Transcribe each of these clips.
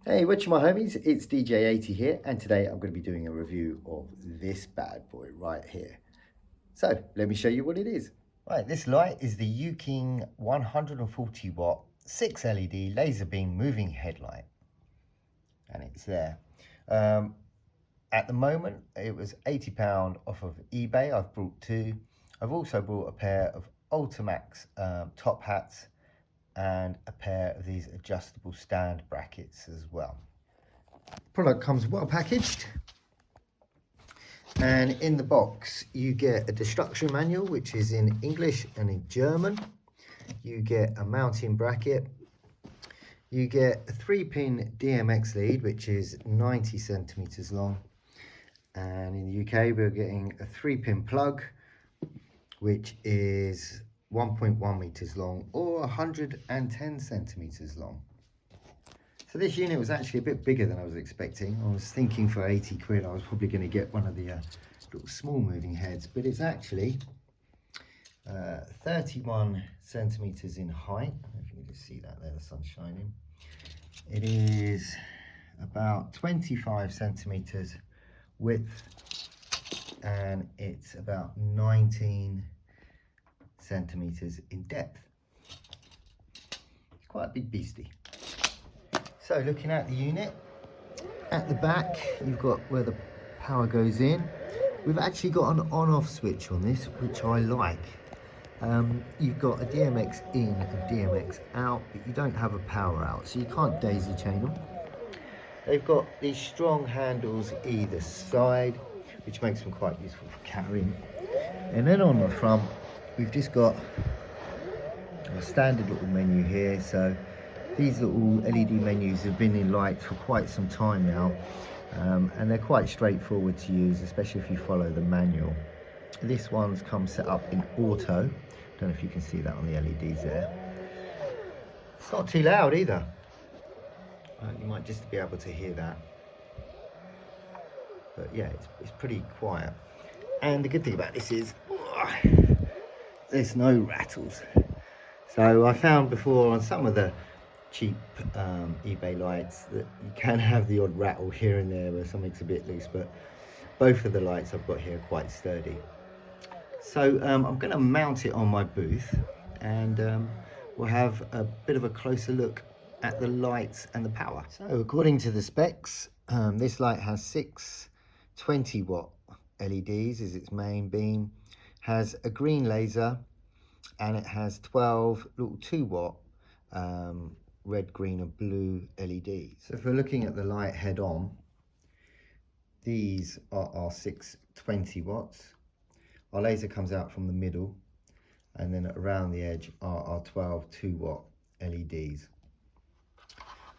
Hey, what's my homies? It's DJ80 here, and today I'm going to be doing a review of this bad boy right here. So let me show you what it is. Right, this light is the UKING 140 watt 6 LED laser beam moving headlight, and it's there. At the moment, it was £80 off of eBay. I've brought two. I've also brought a pair of Ultimax top hats and a pair of these adjustable stand brackets as well. Product comes well packaged, and in the box you get a destruction manual which is in English and in German. You get a mounting bracket, you get a 3-pin DMX lead which is 90 centimeters long, and in the UK we're getting a 3-pin plug which is 1.1 meters long or 110 centimeters long. So this unit was actually a bit bigger than I was expecting. I was thinking for 80 quid I was probably going to get one of the little small moving heads, but it's actually 31 centimeters in height. I don't know if you can just see that there, the sun's shining. It is about 25 centimeters width, and it's about 19 centimeters in depth. It's quite a big beastie. So looking at the unit, at the back you've got where the power goes in. We've actually got an on-off switch on this, which I like. You've got a DMX in and DMX out, but you don't have a power out, so you can't daisy chain them. They've got these strong handles either side, which makes them quite useful for carrying. And then on the front, we've just got a standard little menu here. So these little LED menus have been in light for quite some time now, and they're quite straightforward to use, especially if you follow the manual. This one's come set up in auto. Don't know if you can see that on the LEDs there. It's not too loud either. You might just be able to hear that. But yeah, it's pretty quiet. And the good thing about this is there's no rattles. So I found before on some of the cheap eBay lights that you can have the odd rattle here and there where something's a bit loose, but both of the lights I've got here are quite sturdy. So I'm going to mount it on my booth, and we'll have a bit of a closer look at the lights and the power. So according to the specs, this light has 6 20 watt LEDs as its main beam, has a green laser, and it has 12 little 2 watt red, green and blue LEDs. So if we're looking at the light head on, these are our 6 20 watts. Our laser comes out from the middle, and then around the edge are our 12 2 watt LEDs.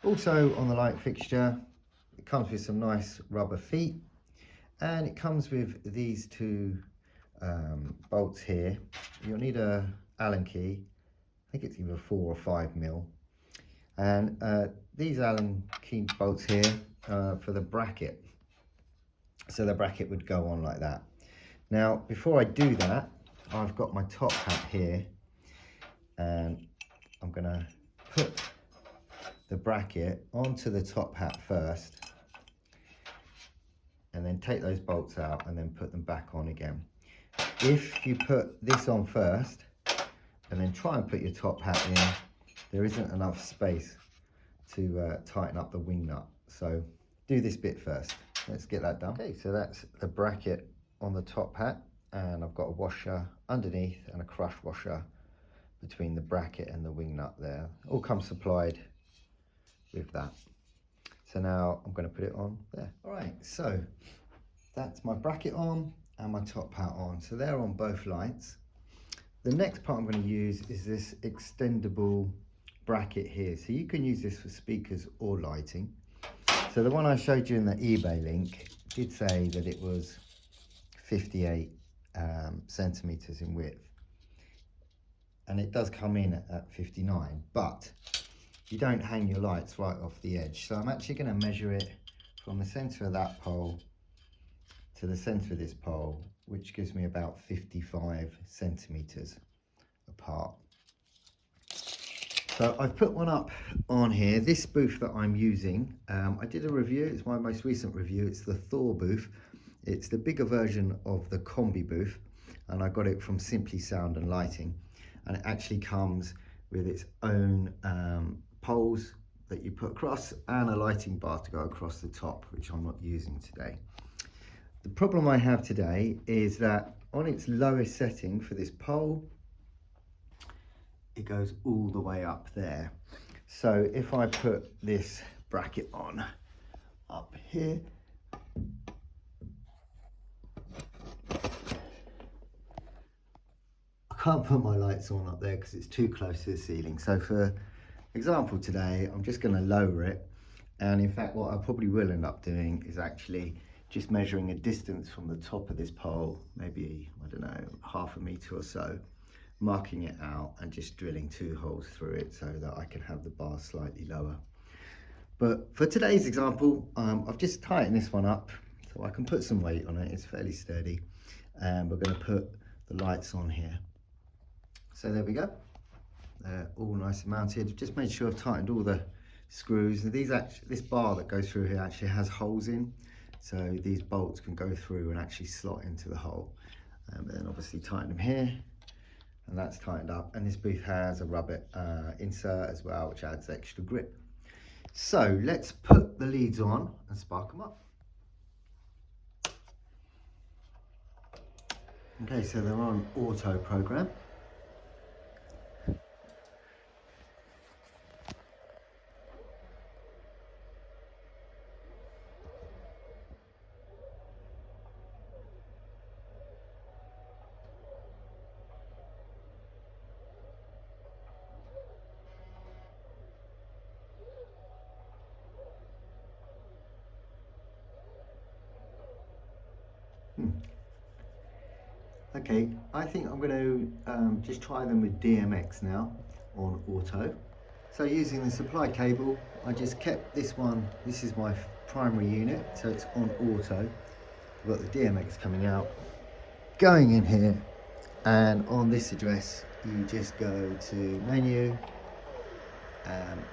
Also on the light fixture, it comes with some nice rubber feet, and it comes with these 2 bolts here. You'll need a Allen key. I think it's either 4 or 5 mil. And these Allen key bolts here for the bracket. So the bracket would go on like that. Now, before I do that, I've got my top hat here, and I'm gonna put the bracket onto the top hat first, and then take those bolts out and then put them back on again. If you put this on first and then try and put your top hat in, there isn't enough space to tighten up the wing nut. So do this bit first. Let's get that done. Okay, so that's the bracket on the top hat, and I've got a washer underneath and a crush washer between the bracket and the wing nut there. All comes supplied with that. So now I'm going to put it on there. All right, so that's my bracket on and my top hat on. So they're on both lights. The next part I'm going to use is this extendable bracket here. So you can use this for speakers or lighting. So the one I showed you in the eBay link did say that it was 58 centimeters in width, and it does come in at 59, but you don't hang your lights right off the edge. So I'm actually going to measure it from the center of that pole to the center of this pole, which gives me about 55 centimeters apart. So I've put one up on here. This booth that I'm using, I did a review. It's my most recent review. It's the Thor booth. It's the bigger version of the Combi booth, and I got it from Simply Sound and Lighting. And it actually comes with its own poles that you put across and a lighting bar to go across the top, which I'm not using today. The problem I have today is that on its lowest setting for this pole, it goes all the way up there. So if I put this bracket on up here, I can't put my lights on up there because it's too close to the ceiling. So for example today, I'm just going to lower it, and in fact what I probably will end up doing is actually just measuring a distance from the top of this pole, maybe, I don't know, ½ a meter or so, marking it out and just drilling 2 holes through it so that I can have the bar slightly lower. But for today's example, I've just tightened this one up so I can put some weight on it. It's fairly sturdy, and we're going to put the lights on here. So there we go, all nice and mounted. Just made sure I've tightened all the screws. And this bar that goes through here actually has holes in, so these bolts can go through and actually slot into the hole. And then obviously tighten them here, and that's tightened up. And this booth has a rubber insert as well, which adds extra grip. So let's put the leads on and spark them up. Okay, so they're on auto program. Okay, I think I'm going to just try them with DMX now on auto. So using the supply cable, I just kept this one. This is my primary unit, so it's on auto. I've got the DMX coming out, going in here, and on this address you just go to menu,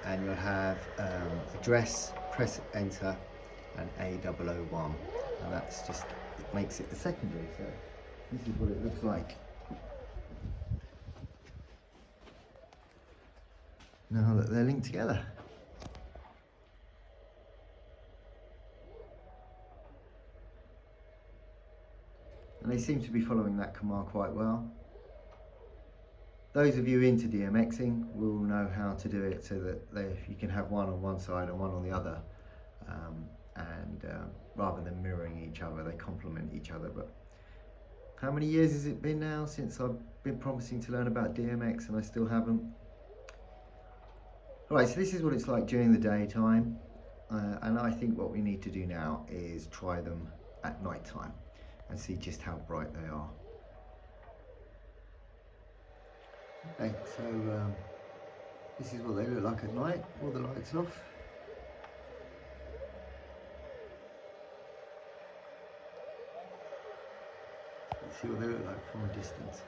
and you'll have address, press enter, and A001, and that's just, it makes it the secondary. So this is what it looks like now that they're linked together. And they seem to be following that command quite well. Those of you into DMXing will know how to do it so that you can have one on one side and one on the other, rather than mirroring each other, they complement each other. But how many years has it been now since I've been promising to learn about DMX and I still haven't? Alright, so this is what it's like during the daytime, and I think what we need to do now is try them at night time and see just how bright they are. Okay, so this is what they look like at night, all the lights off. Let's see what they look like from a distance.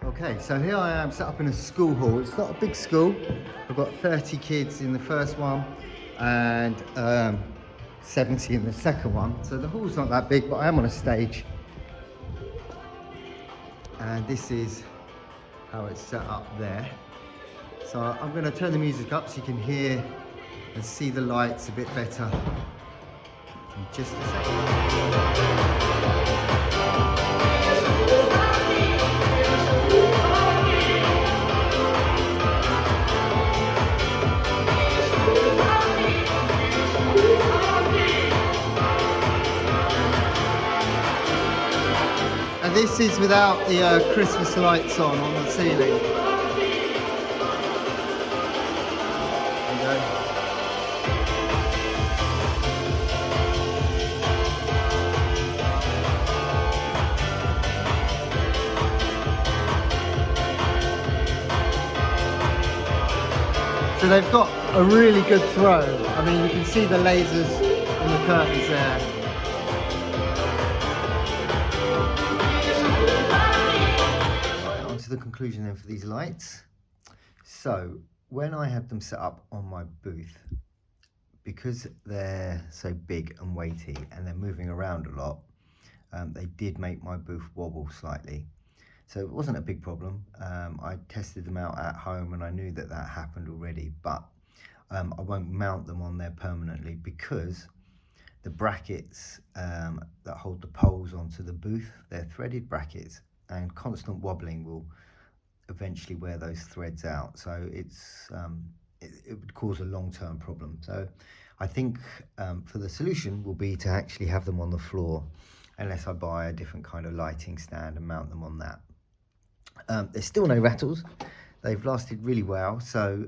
Okay, so here I am set up in a school hall. It's not a big school. I've got 30 kids in the first one and 70 in the second one. So the hall's not that big, but I am on a stage. And this is how it's set up there. So I'm going to turn the music up so you can hear and see the lights a bit better in just a second. And this is without the Christmas lights on the ceiling. There you go. So they've got a really good throw. I mean, you can see the lasers in the curtains there. To the conclusion then for these lights. So when I had them set up on my booth, because they're so big and weighty and they're moving around a lot, they did make my booth wobble slightly. So it wasn't a big problem. I tested them out at home and I knew that that happened already, but I won't mount them on there permanently because the brackets that hold the poles onto the booth, they're threaded brackets, and constant wobbling will eventually wear those threads out. So it's it would cause a long-term problem. So I think for the solution will be to actually have them on the floor, unless I buy a different kind of lighting stand and mount them on that. There's still no rattles. They've lasted really well. So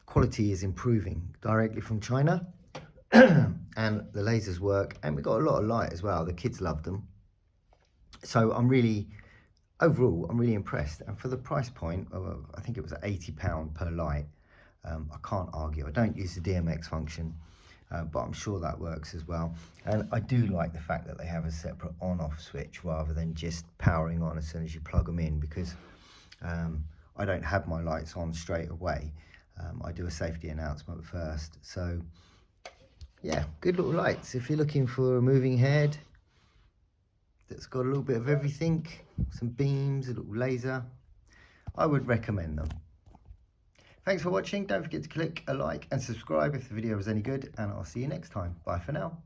quality is improving directly from China. And the lasers work, and we got a lot of light as well. The kids loved them. So overall, I'm really impressed. And for the price point, I think it was £80 per light. I can't argue. I don't use the DMX function, but I'm sure that works as well. And I do like the fact that they have a separate on-off switch rather than just powering on as soon as you plug them in, because I don't have my lights on straight away. I do a safety announcement first. So yeah, good little lights. If you're looking for a moving head that's got a little bit of everything, some beams, a little laser, I would recommend them. Thanks for watching. Don't forget to click a like and subscribe if the video was any good, and I'll see you next time. Bye for now.